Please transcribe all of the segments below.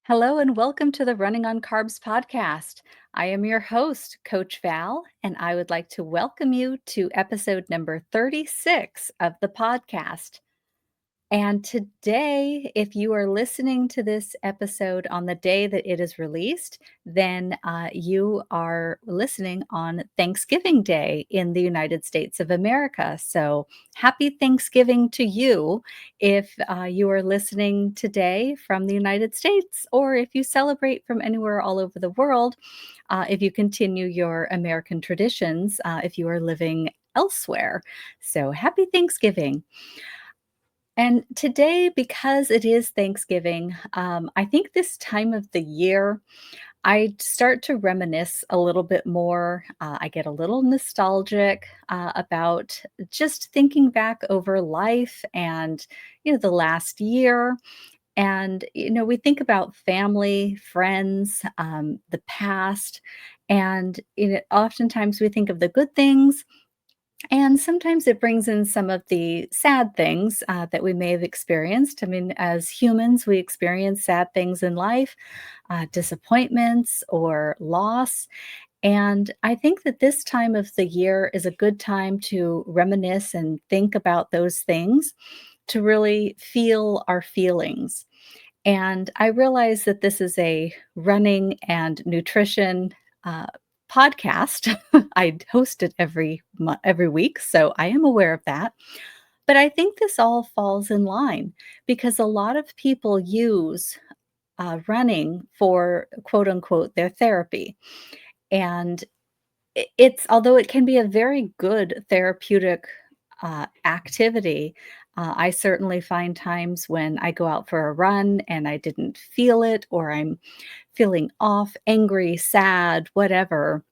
Hello and welcome to the Running on Carbs podcast. I am your host, Coach Val, and I would like to welcome you to episode number 36 of the podcast. And today, if you are listening to this episode on the day that it is released, then you are listening on Thanksgiving Day in the United States of America. So happy Thanksgiving to you if you are listening today from the United States, or if you celebrate from anywhere all over the world, if you continue your American traditions, if you are living elsewhere. So happy Thanksgiving. And today, because it is Thanksgiving, I think this time of the year, I start to reminisce a little bit more. I get a little nostalgic about just thinking back over life and, the last year. And, we think about family, friends, the past. And, oftentimes we think of the good things, and sometimes it brings in some of the sad things that we may have experienced. I mean, as humans, we experience sad things in life, disappointments or loss. And I think that this time of the year is a good time to reminisce and think about those things, to really feel our feelings. And I realize that this is a running and nutrition uh, podcast. I host it every week, so I am aware of that. But I think this all falls in line because a lot of people use running for quote unquote their therapy. And it's although it can be a very good therapeutic activity. I certainly find times when I go out for a run and I didn't feel it, or I'm feeling off, angry, sad, whatever.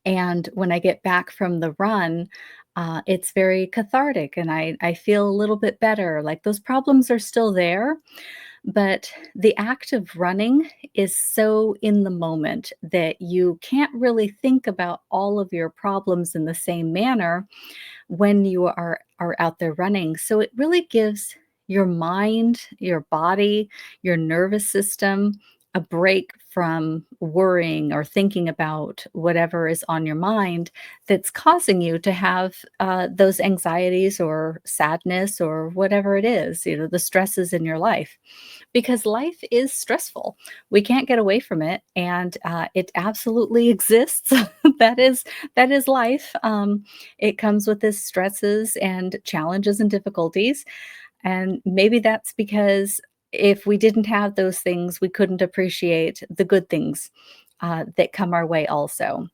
And when I get back from the run, it's very cathartic and I feel a little bit better. Like those problems are still there, but the act of running is so in the moment that you can't really think about all of your problems in the same manner when you are out there running. So it really gives your mind, your body, your nervous system a break from worrying or thinking about whatever is on your mind that's causing you to have those anxieties or sadness or whatever it is, the stresses in your life. Because life is stressful. We can't get away from it, and it absolutely exists. that is that is life. It comes with its stresses and challenges and difficulties. And maybe that's because if we didn't have those things, we couldn't appreciate the good things that come our way also.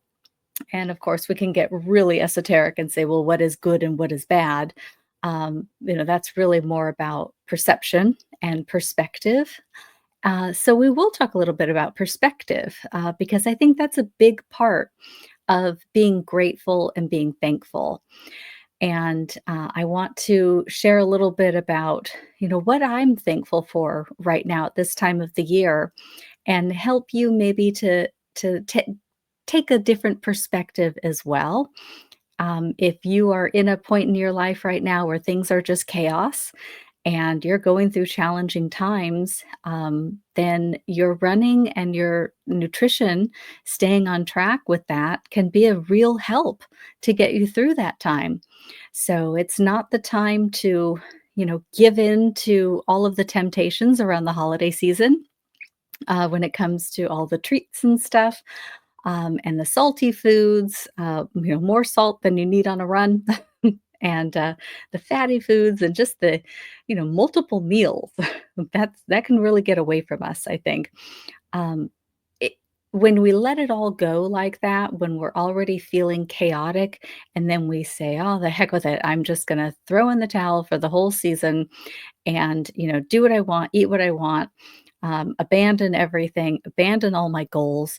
And of course, we can get really esoteric and say, well, what is good and what is bad? That's really more about perception and perspective. So we will talk a little bit about perspective because I think that's a big part of being grateful and being thankful. And I want to share a little bit about, what I'm thankful for right now at this time of the year, and help you maybe to take a different perspective as well. If you are in a point in your life right now where things are just chaos and you're going through challenging times, then your running and your nutrition, staying on track with that, can be a real help to get you through that time. So it's not the time to, give in to all of the temptations around the holiday season when it comes to all the treats and stuff. And the salty foods, more salt than you need on a run, and the fatty foods, and just the, multiple meals. That can really get away from us, I think. Um, it, when we let it all go like that, when we're already feeling chaotic, and then we say, "Oh, the heck with it! I'm just going to throw in the towel for the whole season, and do what I want, eat what I want." Abandon everything, abandon all my goals.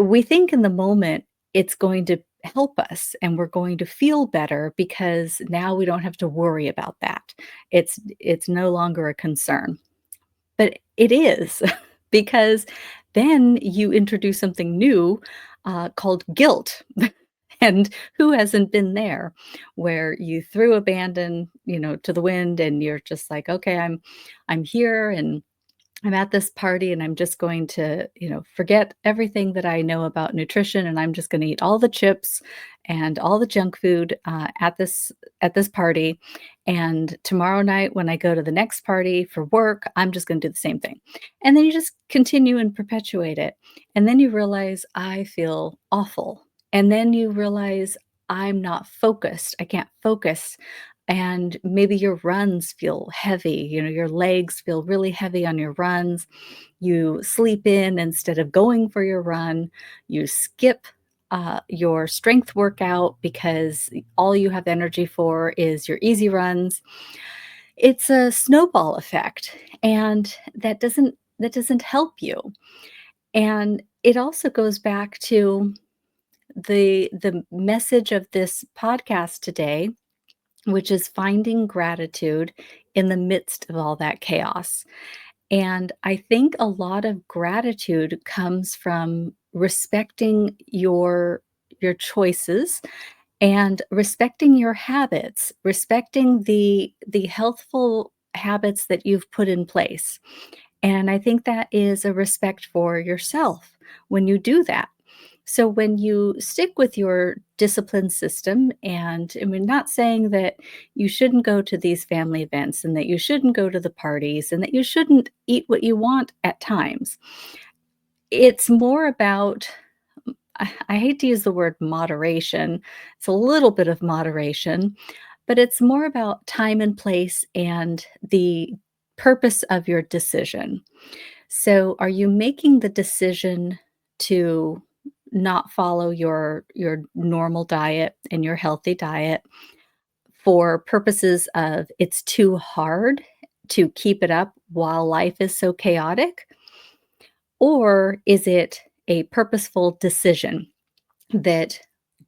We think in the moment it's going to help us and we're going to feel better because now we don't have to worry about that. It's no longer a concern. But it is because then you introduce something new called guilt. And who hasn't been there where you threw abandon, to the wind, and you're just like, okay, I'm here, and I'm at this party and I'm just going to, forget everything that I know about nutrition, and I'm just going to eat all the chips and all the junk food at this party. And tomorrow night, when I go to the next party for work, I'm just going to do the same thing. And then you just continue and perpetuate it. And then you realize I feel awful. And then you realize I'm not focused. I can't focus, and maybe your runs feel heavy. Your legs feel really heavy on your runs. You sleep in instead of going for your run. You skip your strength workout because all you have energy for is your easy runs. It's a snowball effect, and that doesn't help you. And it also goes back to the message of this podcast today, which is finding gratitude in the midst of all that chaos. And I think a lot of gratitude comes from respecting your choices and respecting your habits, respecting the healthful habits that you've put in place. And I think that is a respect for yourself when you do that. So when you stick with your discipline system, and we're not saying that you shouldn't go to these family events and that you shouldn't go to the parties and that you shouldn't eat what you want at times. It's more about, I hate to use the word moderation. It's a little bit of moderation, but it's more about time and place and the purpose of your decision. So, are you making the decision to not follow your normal diet and your healthy diet for purposes of it's too hard to keep it up while life is so chaotic? Or is it a purposeful decision that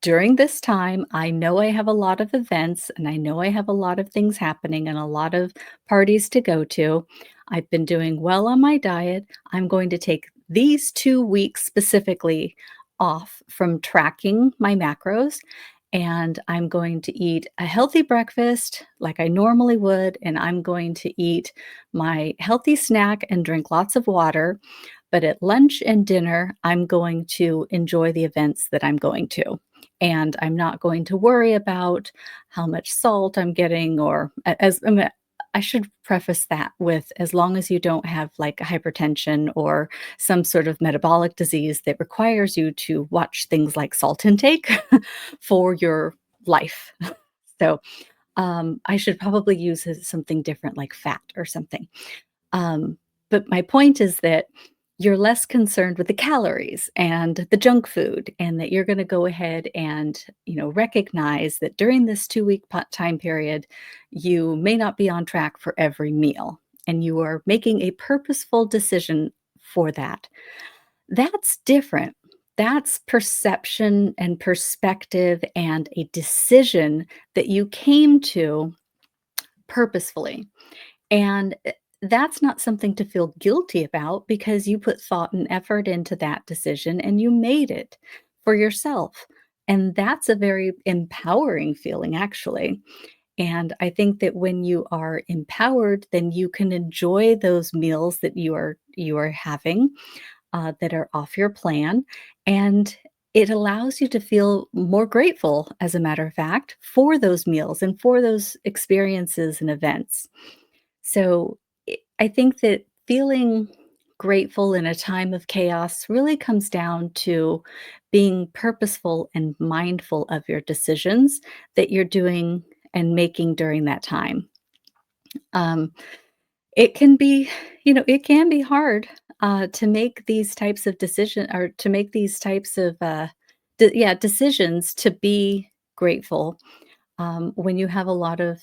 during this time, I know I have a lot of events and I know I have a lot of things happening and a lot of parties to go to. I've been doing well on my diet. I'm going to take these 2 weeks specifically off from tracking my macros. And I'm going to eat a healthy breakfast like I normally would. And I'm going to eat my healthy snack and drink lots of water. But at lunch and dinner, I'm going to enjoy the events that I'm going to. And I'm not going to worry about how much salt I'm getting, or as I should preface that with, as long as you don't have like hypertension or some sort of metabolic disease that requires you to watch things like salt intake for your life. So I should probably use something different like fat or something. Um, but my point is that you're less concerned with the calories and the junk food, and that you're going to go ahead and recognize that during this 2 week time period, you may not be on track for every meal, and you are making a purposeful decision for that. That's different. That's perception and perspective and a decision that you came to purposefully. And that's not something to feel guilty about, because you put thought and effort into that decision and you made it for yourself. And that's a very empowering feeling, actually. And I think that when you are empowered, then you can enjoy those meals that you are having, that are off your plan, and it allows you to feel more grateful, as a matter of fact, for those meals and for those experiences and events. So I think that feeling grateful in a time of chaos really comes down to being purposeful and mindful of your decisions that you're doing and making during that time. Um, it can be, it can be hard to make these types of decision, or to make these types of, decisions to be grateful when you have a lot of,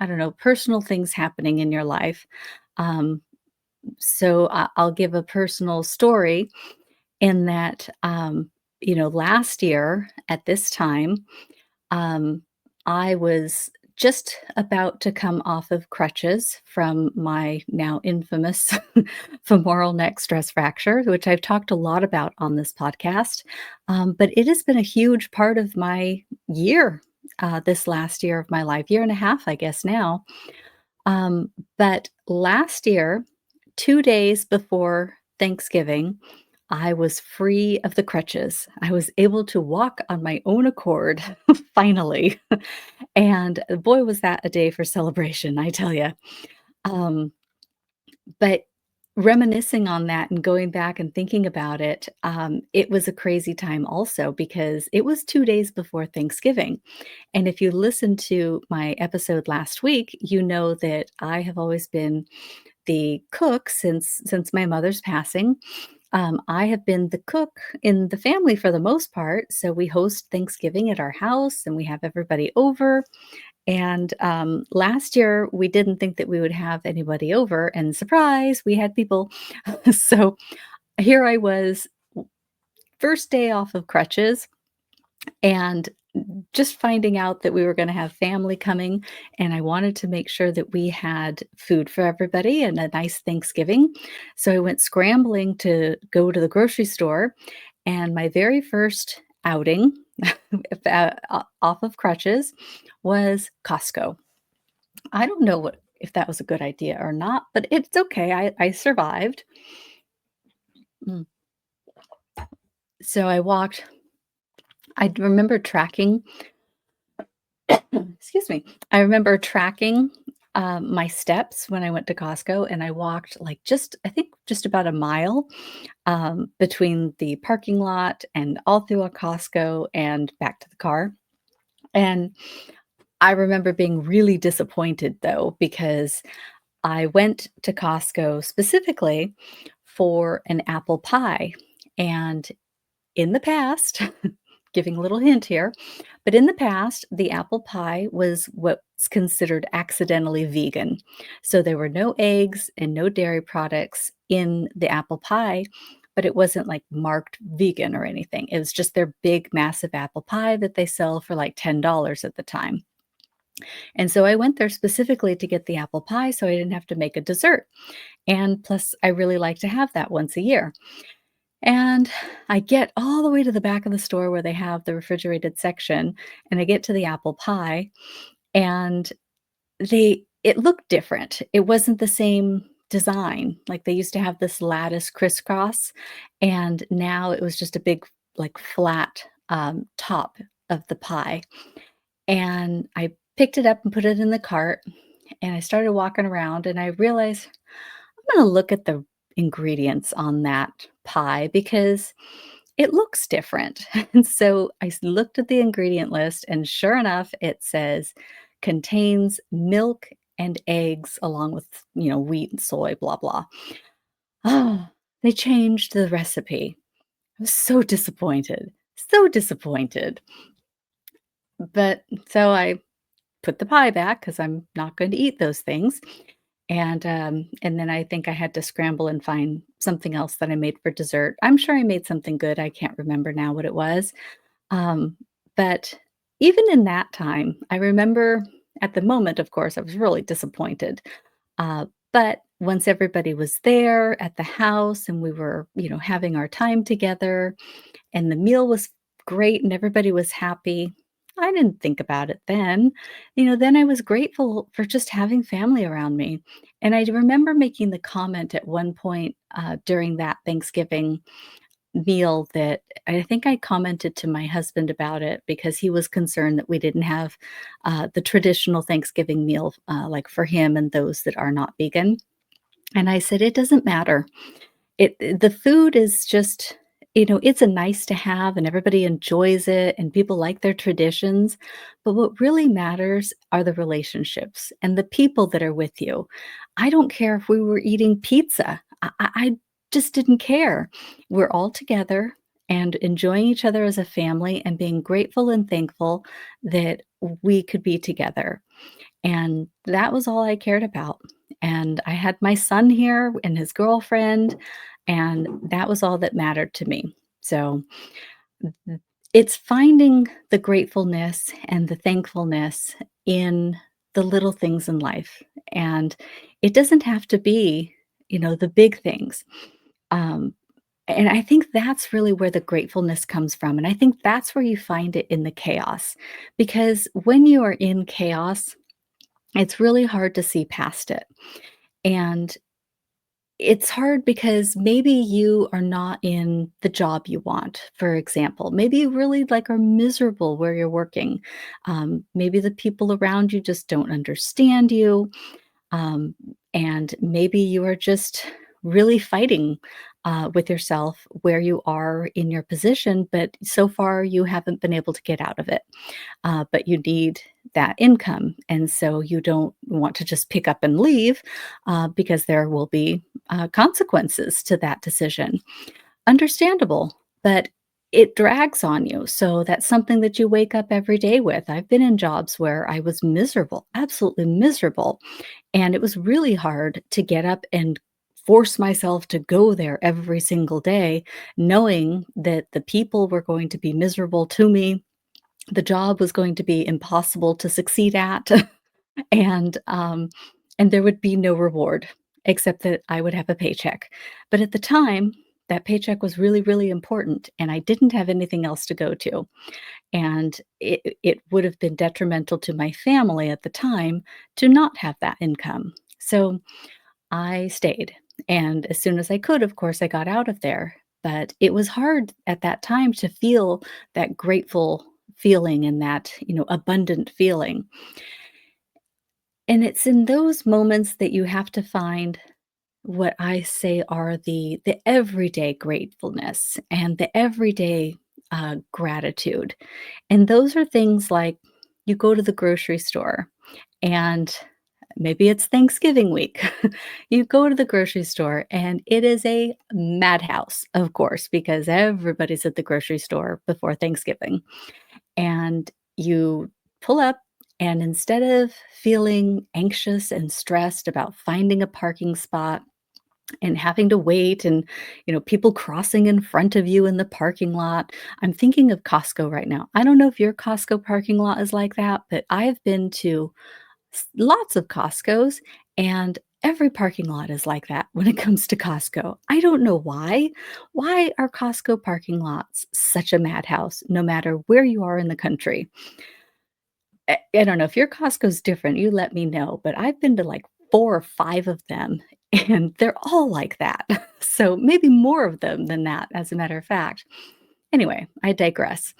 I don't know, personal things happening in your life. Um, so I'll give a personal story in that, last year at this time, um, I was just about to come off of crutches from my now infamous femoral neck stress fracture, which I've talked a lot about on this podcast. But it has been a huge part of my year, this last year of my life, year and a half, I guess now. But last year, 2 days before Thanksgiving, I was free of the crutches. I was able to walk on my own accord, finally, and boy, was that a day for celebration, I tell you. Um, but reminiscing on that and going back and thinking about it, it was a crazy time also because it was 2 days before Thanksgiving. And if you listened to my episode last week, you know that I have always been the cook since my mother's passing. I have been the cook in the family for the most part, so we host Thanksgiving at our house, and we have everybody over, and, last year, we didn't think that we would have anybody over, and surprise, we had people. So, here I was, first day off of crutches, and just finding out that we were gonna have family coming, and I wanted to make sure that we had food for everybody and a nice Thanksgiving. So I went scrambling to go to the grocery store, and my very first outing off of crutches was Costco. I don't know what if that was a good idea or not, but it's okay. I survived. Mm. So I remember tracking excuse me. I remember tracking, my steps when I went to Costco, and I walked, like, I think just about a mile, between the parking lot and all through a Costco and back to the car, and I remember being really disappointed, though, because I went to Costco specifically for an apple pie, and in the past, giving a little hint here, but in the past, the apple pie was what's considered accidentally vegan. So there were no eggs and no dairy products in the apple pie, but it wasn't like marked vegan or anything. It was just their big, massive apple pie that they sell for like $10 at the time. And so I went there specifically to get the apple pie so I didn't have to make a dessert. And plus, I really like to have that once a year. And I get all the way to the back of the store where they have the refrigerated section, and I get to the apple pie, and it looked different. It wasn't the same design. Like, they used to have this lattice crisscross, and now it was just a big, like, flat, top of the pie. And I picked it up and put it in the cart, and I started walking around, and I realized I'm gonna look at the ingredients on that pie because it looks different. And so looked at the ingredient list, and sure enough, it says contains milk and eggs along with, wheat and soy, blah, blah. Oh, they changed the recipe. I was so disappointed, so disappointed. But so I put the pie back because I'm not going to eat those things. And then I think I had to scramble and find something else that I made for dessert. I'm sure I made something good. I can't remember now what it was. Um, but even in that time, I remember at the moment, of course, I was really disappointed. But once everybody was there at the house and we were, having our time together and the meal was great and everybody was happy, I didn't think about it then. Then I was grateful for just having family around me. And I remember making the comment at one point during that Thanksgiving meal that I think I commented to my husband about it because he was concerned that we didn't have the traditional Thanksgiving meal like for him and those that are not vegan. And I said, it doesn't matter. The food is just, it's a nice to have and everybody enjoys it and people like their traditions, but what really matters are the relationships and the people that are with you. I don't care if we were eating pizza. I just didn't care. We're all together and enjoying each other as a family and being grateful and thankful that we could be together. And that was all I cared about. And I had my son here and his girlfriend, and that was all that mattered to me. So it's finding the gratefulness and the thankfulness in the little things in life. And it doesn't have to be, the big things. Um, and I think that's really where the gratefulness comes from. And I think that's where you find it in the chaos. Because when you are in chaos, it's really hard to see past it. And it's hard because maybe you are not in the job you want, for example. Maybe you really like are miserable where you're working. Maybe the people around you just don't understand you. Um, and maybe you are just really fighting with yourself where you are in your position, but so far you haven't been able to get out of it. But you need that income. And so you don't want to just pick up and leave because there will be consequences to that decision. Understandable, but it drags on you. So that's something that you wake up every day with. I've been in jobs where I was miserable, absolutely miserable. And it was really hard to get up and force myself to go there every single day, knowing that the people were going to be miserable to me. The job was going to be impossible to succeed at, and, um, and there would be no reward except that I would have a paycheck. But at the time, that paycheck was really, really important, and I didn't have anything else to go to, and it would have been detrimental to my family at the time to not have that income. So I stayed, and as soon as I could, of course, I got out of there, but it was hard at that time to feel that grateful feeling and that, abundant feeling. And it's in those moments that you have to find what I say are the everyday gratefulness and the everyday, gratitude, and those are things like you go to the grocery store and maybe it's Thanksgiving week. You go to the grocery store and it is a madhouse, of course, because everybody's at the grocery store before Thanksgiving. And you pull up, and instead of feeling anxious and stressed about finding a parking spot and having to wait and people crossing in front of you in the parking lot, I'm thinking of Costco right now. I don't know if your Costco parking lot is like that, but I have been to lots of Costcos, and every parking lot is like that when it comes to Costco. I don't know why. Why are Costco parking lots such a madhouse no matter where you are in the country? I don't know if your Costco's different, you let me know, but I've been to like 4 or 5 of them, and they're all like that. So maybe more of them than that, as a matter of fact. Anyway, I digress.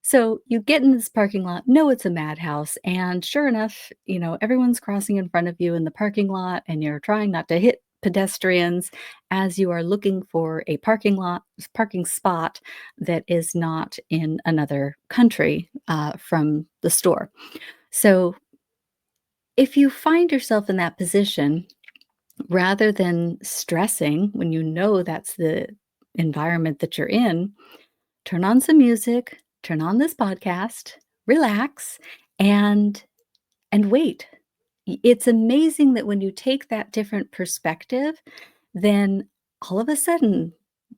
So you get in this parking lot, know it's a madhouse, and sure enough, everyone's crossing in front of you in the parking lot, and you're trying not to hit pedestrians as you are looking for a parking spot that is not in another country from the store. So if you find yourself in that position, rather than stressing when you know that's the environment that you're in, turn on some music, turn on this podcast, relax, and wait. It's amazing that when you take that different perspective, then all of a sudden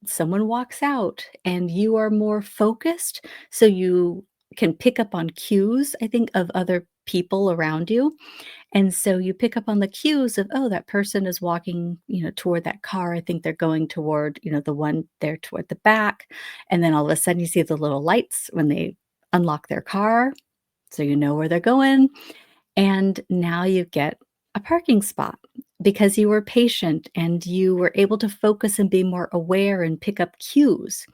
someone walks out and you are more focused, so you can pick up on cues, I think, of other people around you. And so you pick up on the cues of, oh, that person is walking, toward that car. I think they're going toward, the one there toward the back. And then all of a sudden you see the little lights when they unlock their car. So you know where they're going. And now you get a parking spot because you were patient and you were able to focus and be more aware and pick up cues.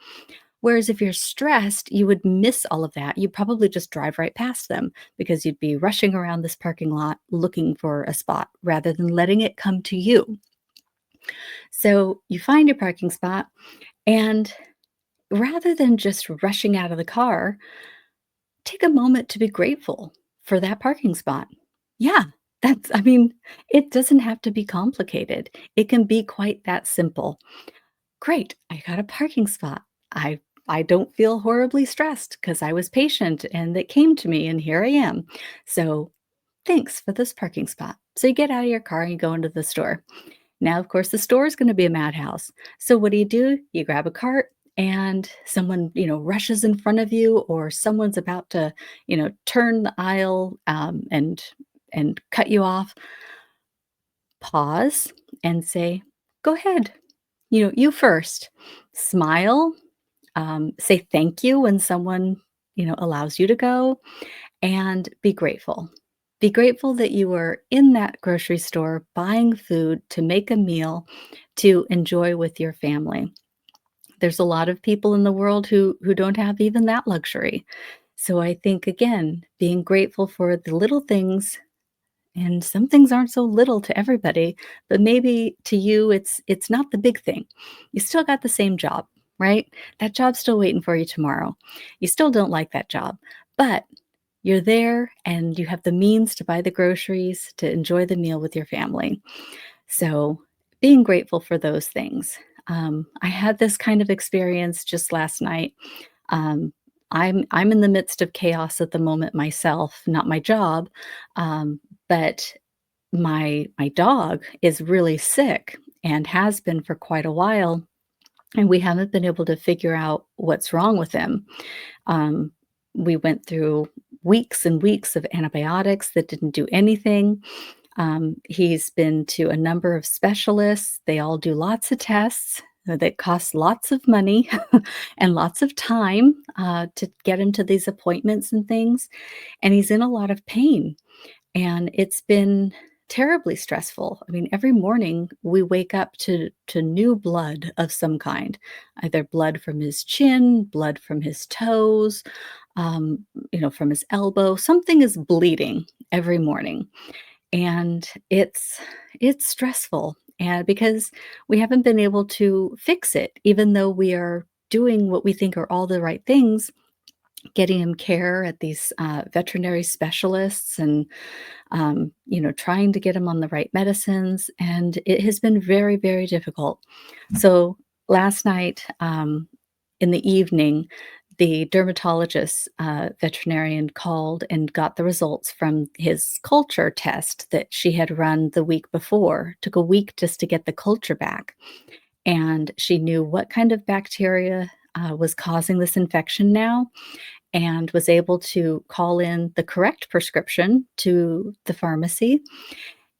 Whereas if you're stressed, you would miss all of that. You'd probably just drive right past them because you'd be rushing around this parking lot looking for a spot rather than letting it come to you. So you find your parking spot, and rather than just rushing out of the car, take a moment to be grateful for that parking spot. Yeah, I mean, it doesn't have to be complicated. It can be quite that simple. Great, I got a parking spot. I don't feel horribly stressed because I was patient and it came to me and here I am. So, thanks for this parking spot. So you get out of your car and you go into the store. Now, of course, the store is going to be a madhouse. So what do? You grab a cart and someone, rushes in front of you, or someone's about to, turn the aisle and cut you off. Pause and say, "Go ahead. You first." Smile, say thank you when someone, allows you to go, and be grateful. Be grateful that you were in that grocery store buying food to make a meal to enjoy with your family. There's a lot of people in the world who don't have even that luxury. So I think, again, being grateful for the little things, and some things aren't so little to everybody, but maybe to you it's not the big thing. You still got the same job, right? That job's still waiting for you tomorrow. You still don't like that job, but you're there and you have the means to buy the groceries, to enjoy the meal with your family. So, being grateful for those things. I had this kind of experience just last night. Um, I'm in the midst of chaos at the moment myself, not my job, but my dog is really sick and has been for quite a while, and we haven't been able to figure out what's wrong with him. Um, we went through weeks and weeks of antibiotics that didn't do anything. He's been to a number of specialists. They all do lots of tests that cost lots of money and lots of time to get him to these appointments and things. And he's in a lot of pain. And it's been terribly stressful. I mean, every morning we wake up to new blood of some kind, either blood from his chin, blood from his toes, from his elbow. Something is bleeding every morning, and it's stressful. And because we haven't been able to fix it, even though we are doing what we think are all the right things, getting him care at these veterinary specialists and trying to get him on the right medicines. And it has been very, very difficult. So last night, in the evening, the dermatologist veterinarian called and got the results from his culture test that she had run the week before. Took a week just to get the culture back. And she knew what kind of bacteria was causing this infection now, and was able to call in the correct prescription to the pharmacy,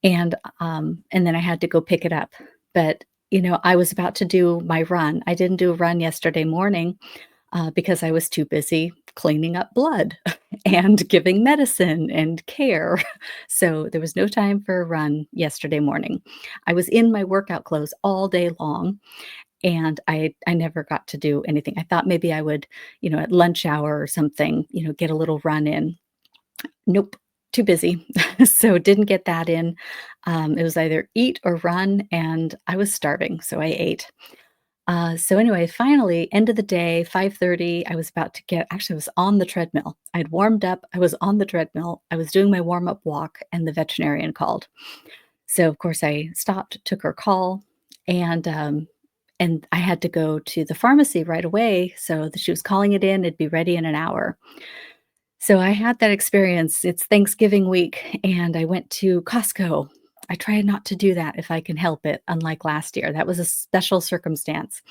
and then I had to go pick it up. But, I was about to do my run. I didn't do a run yesterday morning, because I was too busy cleaning up blood and giving medicine and care. So, there was no time for a run yesterday morning. I was in my workout clothes all day long, and I never got to do anything. I thought maybe I would, at lunch hour or something, get a little run in. Nope, too busy. So didn't get that in. It was either eat or run, and I was starving, so I ate. So anyway, finally, end of the day, 5:30, I was about to get actually, I was on the treadmill. I'd warmed up, I was on the treadmill, I was doing my warm-up walk, and the veterinarian called. So, of course, I stopped, took her call, and, I had to go to the pharmacy right away, so that she was calling it in, it'd be ready in an hour. So I had that experience. It's Thanksgiving week, and I went to Costco. I try not to do that if I can help it, unlike last year. That was a special circumstance.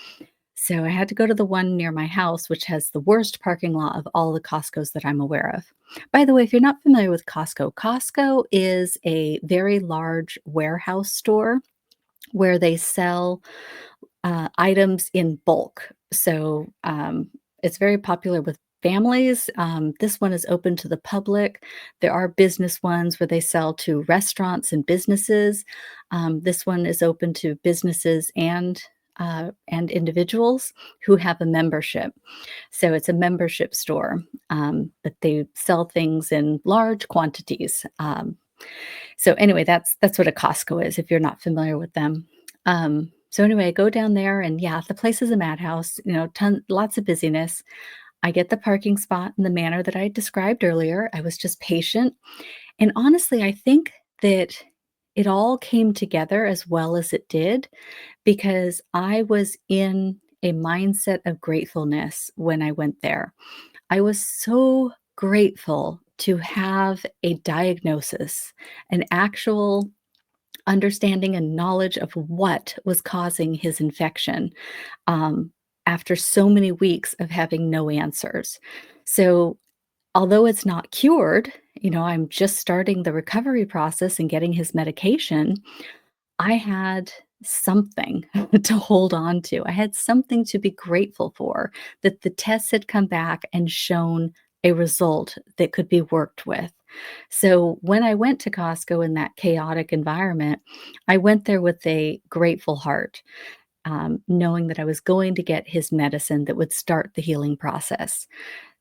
So I had to go to the one near my house, which has the worst parking lot of all the Costcos that I'm aware of. By the way, if you're not familiar with Costco, Costco is a very large warehouse store where they sell items in bulk. So it's very popular with families. This one is open to the public. There are business ones where they sell to restaurants and businesses. This one is open to businesses and individuals who have a membership. So it's a membership store, but they sell things in large quantities. So anyway, that's what a Costco is if you're not familiar with them. So anyway, I go down there and yeah, the place is a madhouse, lots of busyness. I get the parking spot in the manner that I described earlier. I was just patient. And honestly, I think that it all came together as well as it did because I was in a mindset of gratefulness when I went there. I was so grateful to have a diagnosis, an actual understanding and knowledge of what was causing his infection um, after so many weeks of having no answers. So, although it's not cured, I'm just starting the recovery process and getting his medication. I had something to hold on to. I had something to be grateful for, that the tests had come back and shown a result that could be worked with. So when I went to Costco in that chaotic environment, I went there with a grateful heart, knowing that I was going to get his medicine that would start the healing process.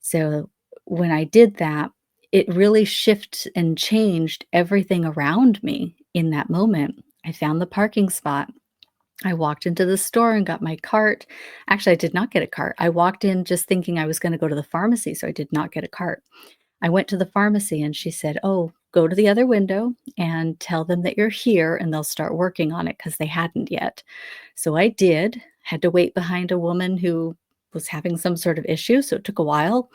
So when I did that, it really shifted and changed everything around me in that moment. I found the parking spot. I walked into the store and got my cart. Actually, I did not get a cart. I walked in just thinking I was going to go to the pharmacy, so I did not get a cart. I went to the pharmacy and she said, "Oh, go to the other window and tell them that you're here and they'll start working on it," because they hadn't yet. So I did, had to wait behind a woman who was having some sort of issue, so it took a while.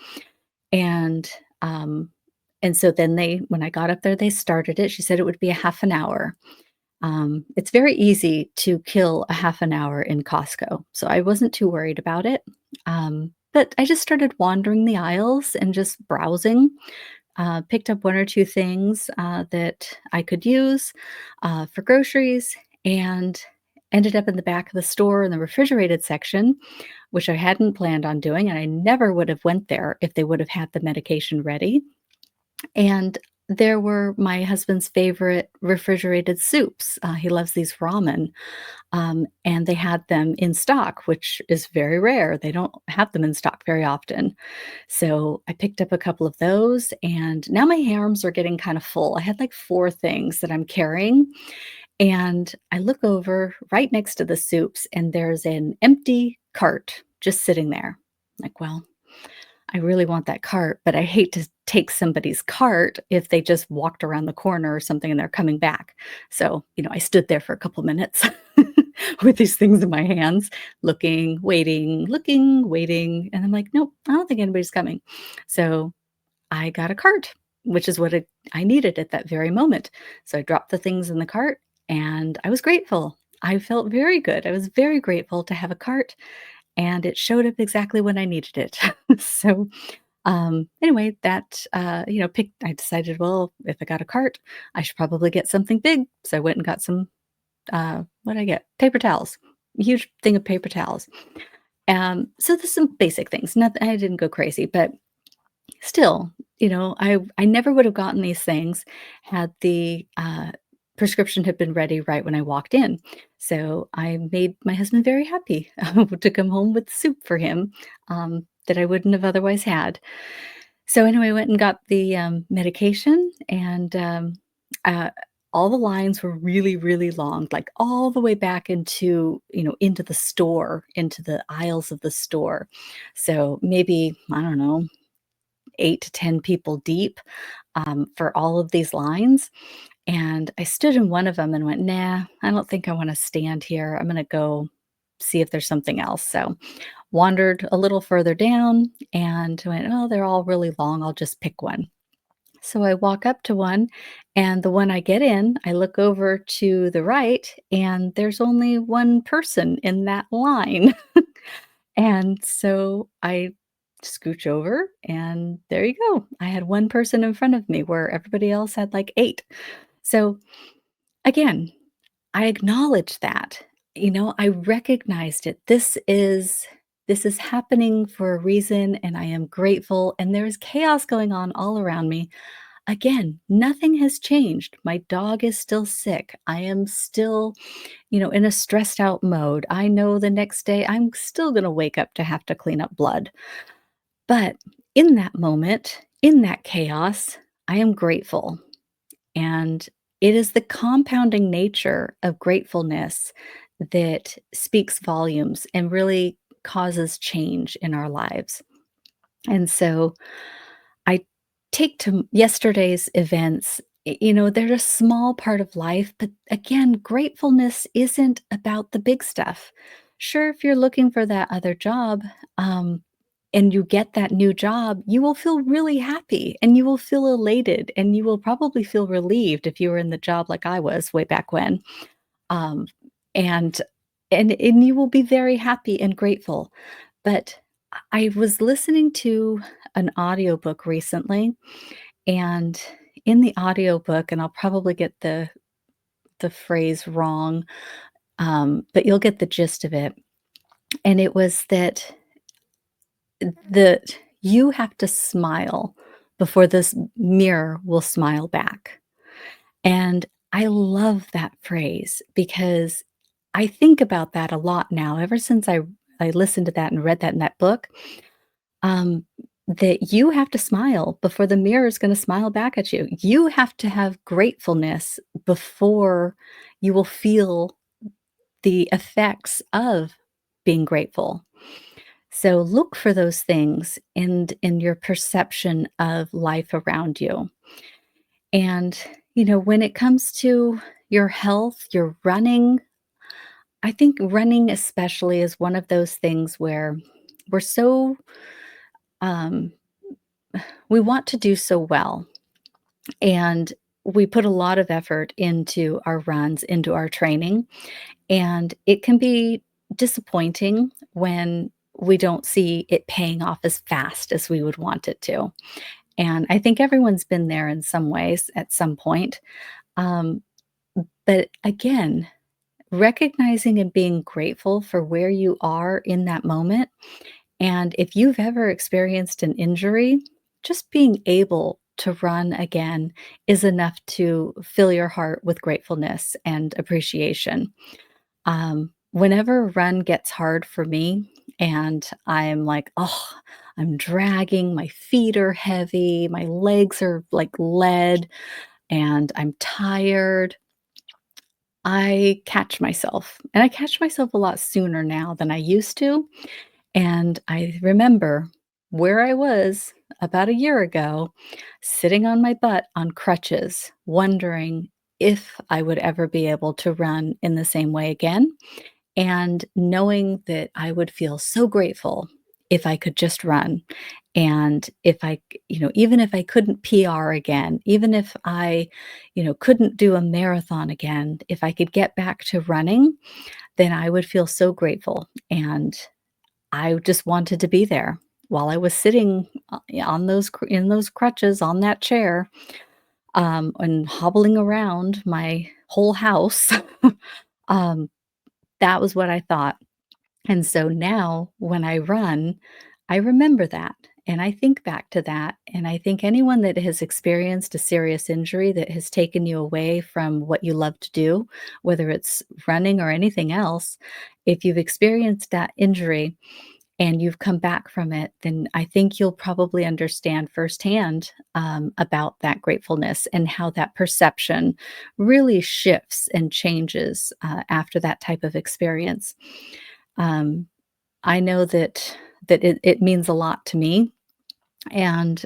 And, um, and so then when I got up there, they started it. She said it would be a half an hour. It's very easy to kill a half an hour in Costco, so I wasn't too worried about it. But I just started wandering the aisles and just browsing, picked up one or two things that I could use for groceries, and ended up in the back of the store in the refrigerated section, which I hadn't planned on doing, and I never would have went there if they would have had the medication ready. And there were my husband's favorite refrigerated soups. He loves these ramen, and they had them in stock, which is very rare. They don't have them in stock very often. So I picked up a couple of those, and now my arms are getting kind of full. I had like four things that I'm carrying, and I look over right next to the soups, and there's an empty cart just sitting there. Like, well, I really want that cart, but I hate to take somebody's cart if they just walked around the corner or something and they're coming back. So, I stood there for a couple minutes with these things in my hands, looking, waiting. And I'm like, nope, I don't think anybody's coming. So I got a cart, which is what I needed at that very moment. So I dropped the things in the cart and I was grateful. I felt very good. I was very grateful to have a cart and it showed up exactly when I needed it. So, anyway, that, I decided, well, if I got a cart, I should probably get something big. So I went and got some, what did I get? Paper towels, a huge thing of paper towels. So there's some basic things. Nothing, I didn't go crazy, but still, I never would have gotten these things had the prescription had been ready right when I walked in. So I made my husband very happy to come home with soup for him that I wouldn't have otherwise had. So anyway, I went and got the medication, and uh, all the lines were really, really long, like all the way back into the store, into the aisles of the store. So maybe I don't know, 8 to 10 people deep for all of these lines. And I stood in one of them and went, "Nah, I don't think I wanna stand here. I'm gonna go see if there's something else." So, wandered a little further down and went, "Oh, they're all really long. I'll just pick one." So I walk up to one, and the one I get in, I look over to the right, and there's only one person in that line. And so I scooch over, and there you go. I had one person in front of me where everybody else had, like, 8. So, again, I acknowledged that. I recognized it. This is happening for a reason, and I am grateful, and there is chaos going on all around me. Again, nothing has changed. My dog is still sick. I am still, in a stressed out mode. I know the next day I'm still gonna wake up to have to clean up blood. But in that moment, in that chaos, I am grateful. And it is the compounding nature of gratefulness that speaks volumes and really causes change in our lives. And so I take to yesterday's events, they're a small part of life, but again, gratefulness isn't about the big stuff. Sure, if you're looking for that other job, and you get that new job, you will feel really happy and you will feel elated and you will probably feel relieved if you were in the job like I was way back when. Um, and and you will be very happy and grateful. But I was listening to an audiobook recently, and in the audiobook, and I'll probably get the phrase wrong, but you'll get the gist of it. And it was that You have to smile before this mirror will smile back. And I love that phrase because I think about that a lot now ever since I listened to that and read that in that book, um, that you have to smile before the mirror is gonna smile back at you. You have to have gratefulness before you will feel the effects of being grateful. So look for those things in your perception of life around you. And, when it comes to your health, your running, I think running especially is one of those things where we're so um, we want to do so well, and we put a lot of effort into our runs, into our training, and it can be disappointing when we don't see it paying off as fast as we would want it to. And I think everyone's been there in some ways at some point. Um, but again, recognizing and being grateful for where you are in that moment. And if you've ever experienced an injury, just being able to run again is enough to fill your heart with gratefulness and appreciation. Whenever a run gets hard for me and I'm like, oh, I'm dragging, my feet are heavy, my legs are like lead, and I'm tired, I catch myself. And I catch myself a lot sooner now than I used to. And I remember where I was about a year ago, sitting on my butt on crutches, wondering if I would ever be able to run in the same way again, and knowing that I would feel so grateful if I could just run. And if even if I couldn't PR again, even if I, couldn't do a marathon again, if I could get back to running, then I would feel so grateful. And I just wanted to be there while I was sitting on in those crutches on that chair, and hobbling around my whole house. um, that was what I thought. And so now when I run, I remember that and I think back to that. And I think anyone that has experienced a serious injury that has taken you away from what you love to do, whether it's running or anything else, if you've experienced that injury and you've come back from it, then I think you'll probably understand firsthand, about that gratefulness and how that perception really shifts and changes after that type of experience. Um, I know that it means a lot to me, and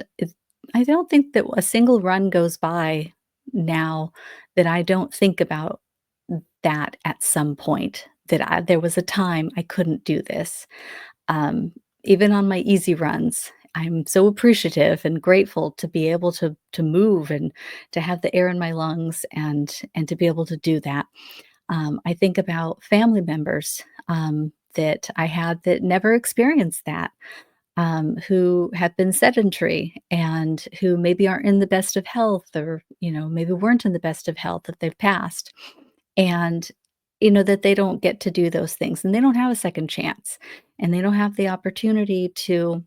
I don't think that a single run goes by now that I don't think about that at some point, that there was a time I couldn't do this. Um, Even on my easy runs, I'm so appreciative and grateful to be able to move and to have the air in my lungs and to be able to do that. I think about family members, that I had that never experienced that, who have been sedentary and who maybe aren't in the best of health, or, maybe weren't in the best of health if they've passed. And, that they don't get to do those things and they don't have a second chance and they don't have the opportunity to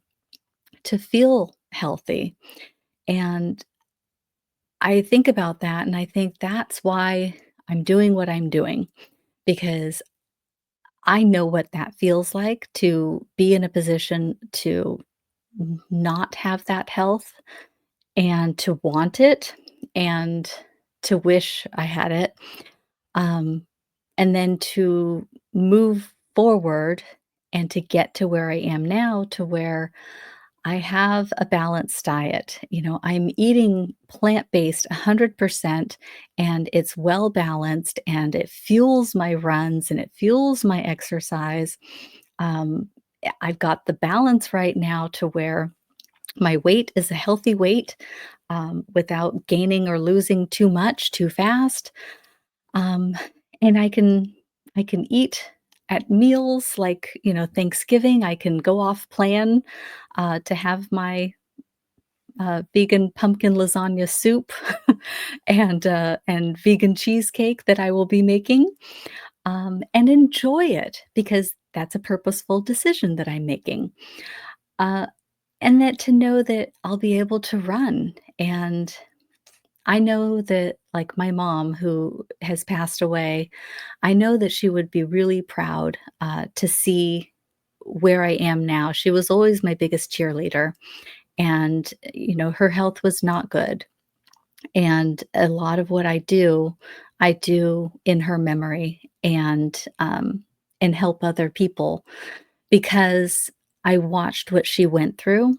feel healthy. And I think about that and I think that's why I'm doing what I'm doing, because I know what that feels like to be in a position to not have that health and to want it and to wish I had it. Um, and then to move forward and to get to where I am now, to where I have a balanced diet. I'm eating plant-based 100% and it's well balanced and it fuels my runs and it fuels my exercise. Um, I've got the balance right now to where my weight is a healthy weight, without gaining or losing too much too fast. Um, and I can eat at meals like, Thanksgiving. I can go off plan to have my vegan pumpkin lasagna soup and vegan cheesecake that I will be making, and enjoy it because that's a purposeful decision that I'm making. Uh, and that to know that I'll be able to run. And I know that, like my mom, who has passed away, I know that she would be really proud to see where I am now. She was always my biggest cheerleader. And, her health was not good. And a lot of what I do in her memory and help other people because I watched what she went through,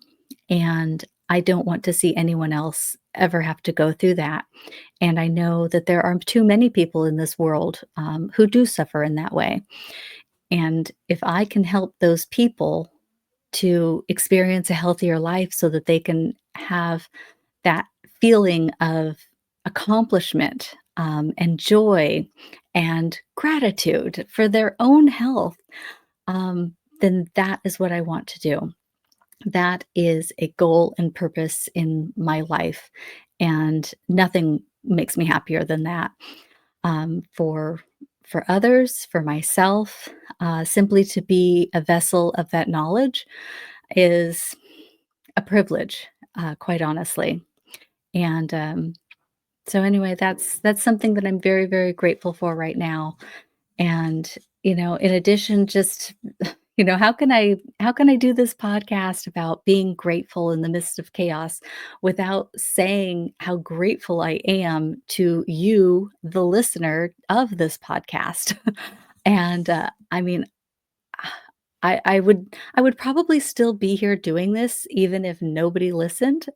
and I don't want to see anyone else ever have to go through that. And I know that there are too many people in this world who do suffer in that way. And if I can help those people to experience a healthier life so that they can have that feeling of accomplishment, and joy and gratitude for their own health, then that is what I want to do. That is a goal and purpose in my life, and nothing makes me happier than that. For others, for myself, simply to be a vessel of that knowledge is a privilege, quite honestly. And so anyway, that's something that I'm very, very grateful for right now. And, in addition, just, how can I do this podcast about being grateful in the midst of chaos without saying how grateful I am to you, the listener of this podcast? And I mean, I would probably still be here doing this even if nobody listened,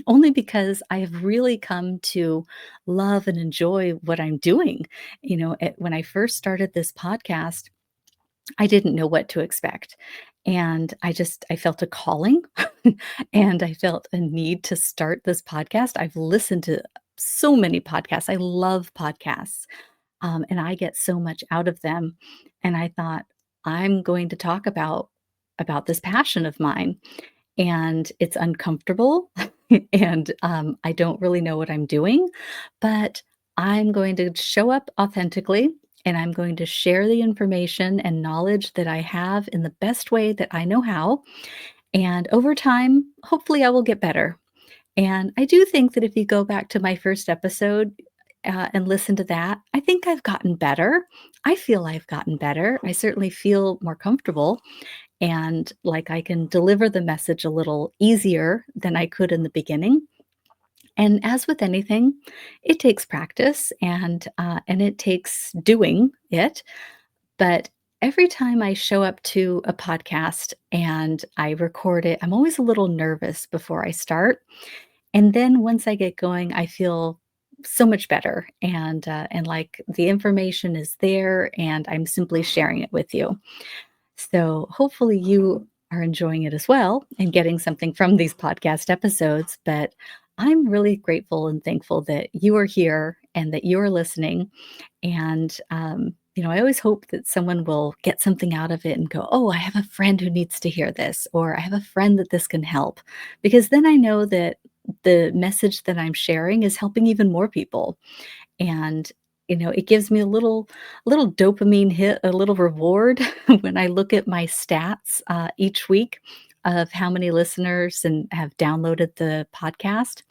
only because I have really come to love and enjoy what I'm doing. When I first started this podcast, I didn't know what to expect. And I felt a calling and I felt a need to start this podcast. I've listened to so many podcasts. I love podcasts, and I get so much out of them. And I thought, I'm going to talk about this passion of mine, and it's uncomfortable, and I don't really know what I'm doing, but I'm going to show up authentically. And I'm going to share the information and knowledge that I have in the best way that I know how. And over time, hopefully, I will get better. And I do think that if you go back to my first episode, and listen to that, I think I've gotten better. I feel I've gotten better. I certainly feel more comfortable and like I can deliver the message a little easier than I could in the beginning. And as with anything, it takes practice and it takes doing it. But every time I show up to a podcast and I record it, I'm always a little nervous before I start, and then once I get going, I feel so much better, and like the information is there, and I'm simply sharing it with you. So hopefully you are enjoying it as well and getting something from these podcast episodes. But I'm really grateful and thankful that you are here and that you're listening. And, I always hope that someone will get something out of it and go, oh, I have a friend who needs to hear this, or I have a friend that this can help. Because then I know that the message that I'm sharing is helping even more people. And, it gives me a little dopamine hit, a little reward when I look at my stats each week of how many listeners and have downloaded the podcast.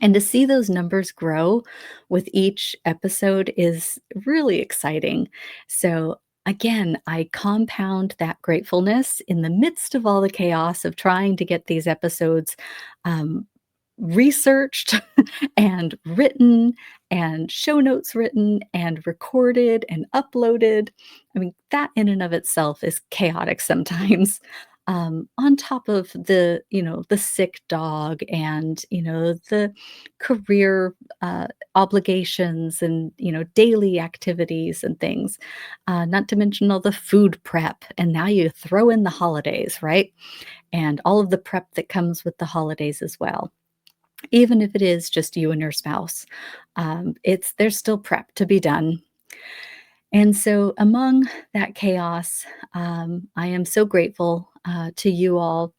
And to see those numbers grow with each episode is really exciting. So, again, I compound that gratefulness in the midst of all the chaos of trying to get these episodes um, researched and written and show notes written and recorded and uploaded. I mean, that in and of itself is chaotic sometimes. On top of the sick dog and, the career obligations and, daily activities and things, not to mention all the food prep. And now you throw in the holidays, right? And all of the prep that comes with the holidays as well, even if it is just you and your spouse. There's still prep to be done. And so, among that chaos, I am so grateful to you all,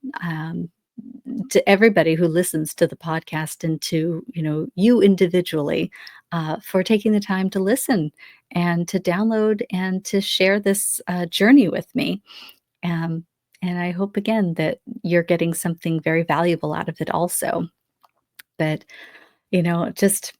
to everybody who listens to the podcast, and to you individually, for taking the time to listen and to download and to share this journey with me. Um, And I hope again that you're getting something very valuable out of it also. But, just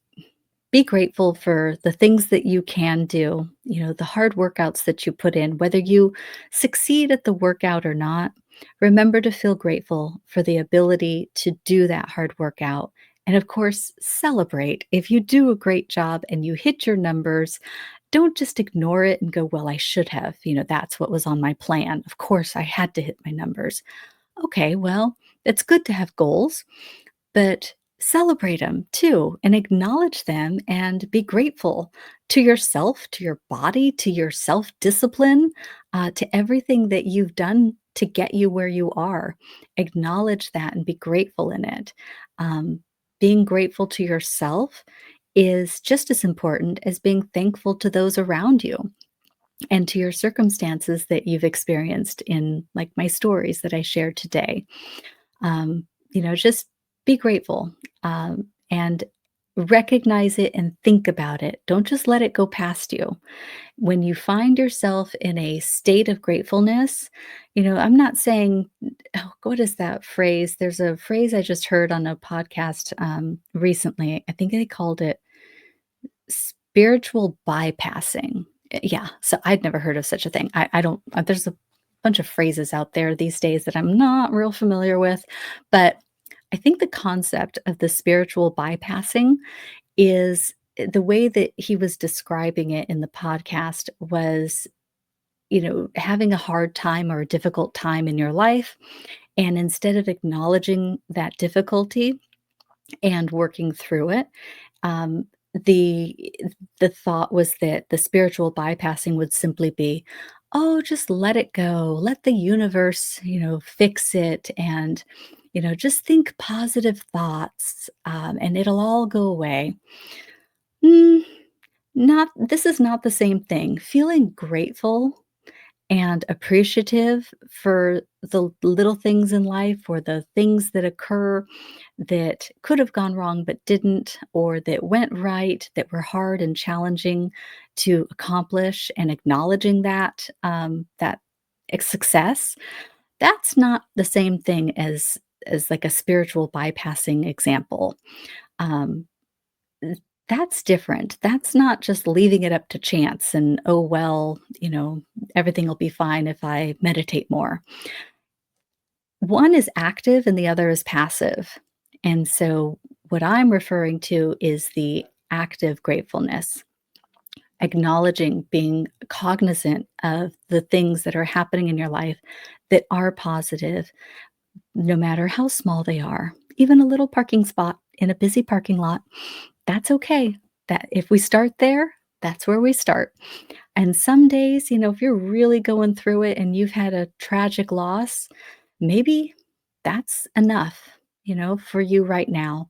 be grateful for the things that you can do, the hard workouts that you put in, whether you succeed at the workout or not. Remember to feel grateful for the ability to do that hard workout. And of course, celebrate. If you do a great job and you hit your numbers, don't just ignore it and go, well, I should have. That's what was on my plan. Of course, I had to hit my numbers. Okay, well, it's good to have goals, but celebrate them too and acknowledge them and be grateful to yourself, to your body, to your self discipline, to everything that you've done to get you where you are. Acknowledge that and be grateful in it. Um, Being grateful to yourself is just as important as being thankful to those around you and to your circumstances that you've experienced in, like, my stories that I shared today. Just be grateful, and recognize it and think about it. Don't just let it go past you. When you find yourself in a state of gratefulness, I'm not saying, oh, what is that phrase? There's a phrase I just heard on a podcast recently. I think they called it spiritual bypassing. Yeah, so I'd never heard of such a thing. I don't, there's a bunch of phrases out there these days that I'm not real familiar with, but I think the concept of the spiritual bypassing is the way that he was describing it in the podcast was, having a hard time or a difficult time in your life. And instead of acknowledging that difficulty and working through it, um, the the thought was that the spiritual bypassing would simply be, "Oh, just let it go. Let the universe, fix it, and, just think positive thoughts, and it'll all go away." Mm, not This is not the same thing. Feeling grateful and appreciative for the little things in life or the things that occur that could have gone wrong but didn't, or that went right, that were hard and challenging to accomplish, and acknowledging that success, that's not the same thing as like a spiritual bypassing example. Um, that's different. That's not just leaving it up to chance and, "Oh, well, everything will be fine if I meditate more." One is active and the other is passive. And so what I'm referring to is the active gratefulness, acknowledging, being cognizant of the things that are happening in your life that are positive, no matter how small they are. Even a little parking spot in a busy parking lot, that's okay. That if we start there, that's where we start. And some days, if you're really going through it and you've had a tragic loss, maybe that's enough, for you right now.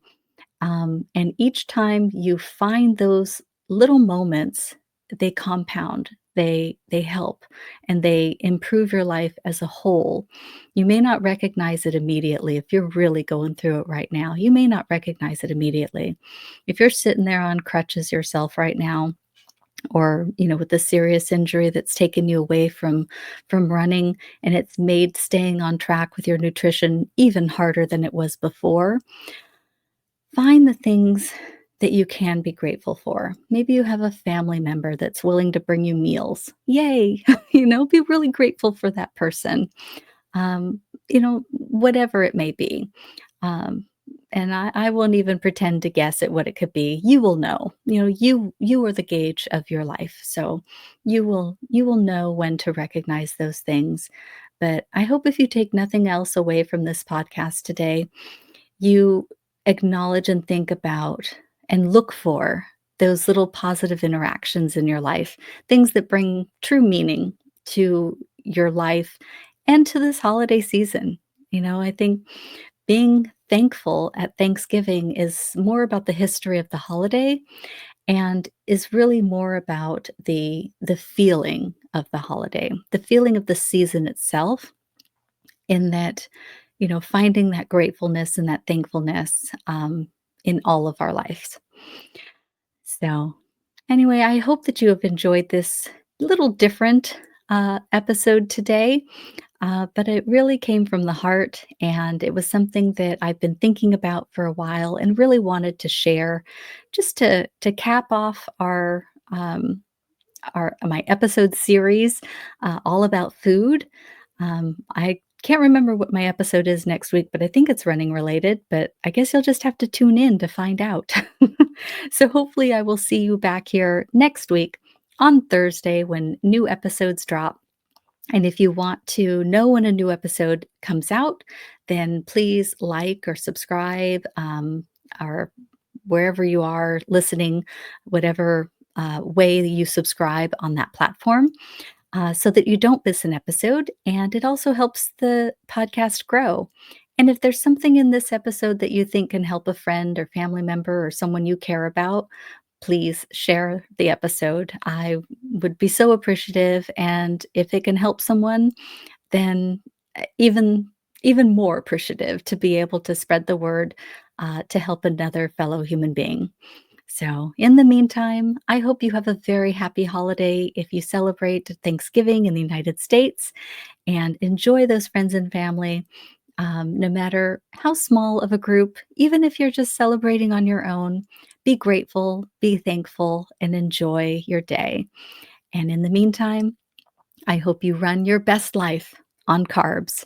And each time you find those little moments, they compound, they help, and they improve your life as a whole. You may not recognize it immediately if you're really going through it right now. You may not recognize it immediately. If you're sitting there on crutches yourself right now, or with a serious injury that's taken you away from running, and it's made staying on track with your nutrition even harder than it was before, find the things that you can be grateful for. Maybe you have a family member that's willing to bring you meals. Yay. Be really grateful for that person. Whatever it may be. Um, and I won't even pretend to guess at what it could be. You will know. You are the gauge of your life. So you will know when to recognize those things. But I hope, if you take nothing else away from this podcast today, you acknowledge and think about and look for those little positive interactions in your life, things that bring true meaning to your life and to this holiday season. I think being thankful at Thanksgiving is more about the history of the holiday, and is really more about the feeling of the holiday, the feeling of the season itself, in that, finding that gratefulness and that thankfulness in all of our lives. So, anyway, I hope that you have enjoyed this little different episode today, but it really came from the heart, and it was something that I've been thinking about for a while and really wanted to share, just to cap off our my episode series all about food. I can't remember what my episode is next week, but I think it's running related. But I guess you'll just have to tune in to find out. So hopefully, I will see you back here next week on Thursday when new episodes drop. And if you want to know when a new episode comes out, then please like or subscribe, or wherever you are listening, whatever way you subscribe on that platform, so that you don't miss an episode. And it also helps the podcast grow. And if there's something in this episode that you think can help a friend or family member or someone you care about, please share the episode. I would be so appreciative. And if it can help someone, then even more appreciative to be able to spread the word to help another fellow human being. So, in the meantime, I hope you have a very happy holiday if you celebrate Thanksgiving in the United States, and enjoy those friends and family, no matter how small of a group, even if you're just celebrating on your own. Be grateful, be thankful, and enjoy your day. And in the meantime, I hope you run your best life on carbs.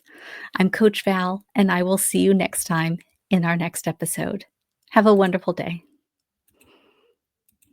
I'm Coach Val, and I will see you next time in our next episode. Have a wonderful day.